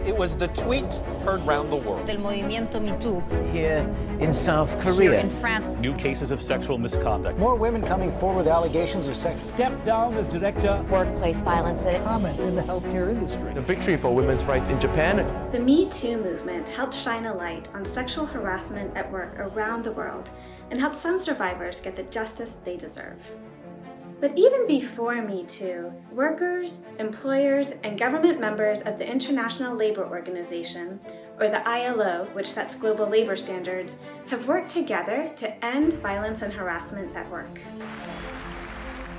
It was the tweet heard round the world. Del movimiento Me Too. Here in South Korea. Here in France. New cases of sexual misconduct. More women coming forward with allegations of sex. Step down as director. Workplace violence. Comment in the healthcare industry. The victory for women's rights in Japan. The Me Too movement helped shine a light on sexual harassment at work around the world and helped some survivors get the justice they deserve. But even before Me Too, workers, employers, and government members of the International Labor Organization, or the ILO, which sets global labor standards, have worked together to end violence and harassment at work.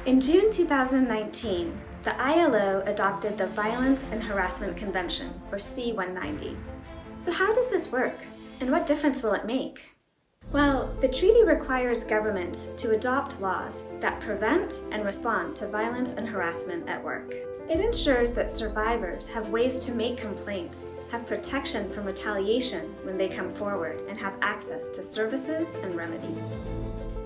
In June 2019, the ILO adopted the Violence and Harassment Convention, or C-190. So how does this work, and what difference will it make? Well, the treaty requires governments to adopt laws that prevent and respond to violence and harassment at work. It ensures that survivors have ways to make complaints, have protection from retaliation when they come forward, and have access to services and remedies.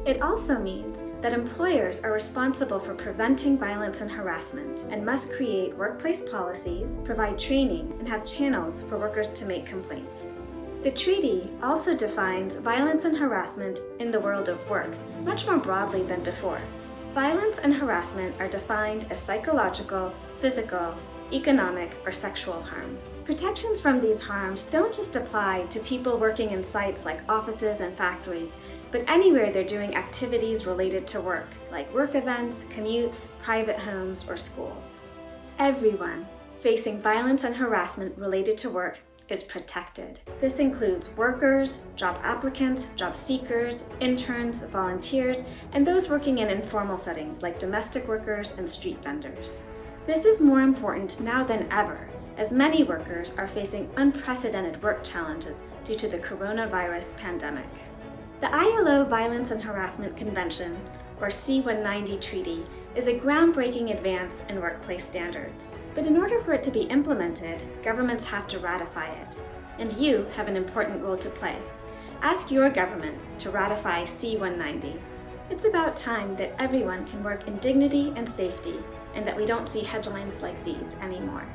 It also means that employers are responsible for preventing violence and harassment and must create workplace policies, provide training, and have channels for workers to make complaints. The treaty also defines violence and harassment in the world of work much more broadly than before. Violence and harassment are defined as psychological, physical, economic, or sexual harm. Protections from these harms don't just apply to people working in sites like offices and factories, but anywhere they're doing activities related to work, like work events, commutes, private homes, or schools. Everyone facing violence and harassment related to work is protected. This includes workers, job applicants, job seekers, interns, volunteers, and those working in informal settings like domestic workers and street vendors. This is more important now than ever, as many workers are facing unprecedented work challenges due to the coronavirus pandemic. The ILO Violence and Harassment Convention, or C-190 treaty, is a groundbreaking advance in workplace standards. But in order for it to be implemented, governments have to ratify it. And you have an important role to play. Ask your government to ratify C-190. It's about time that everyone can work in dignity and safety, and that we don't see headlines like these anymore.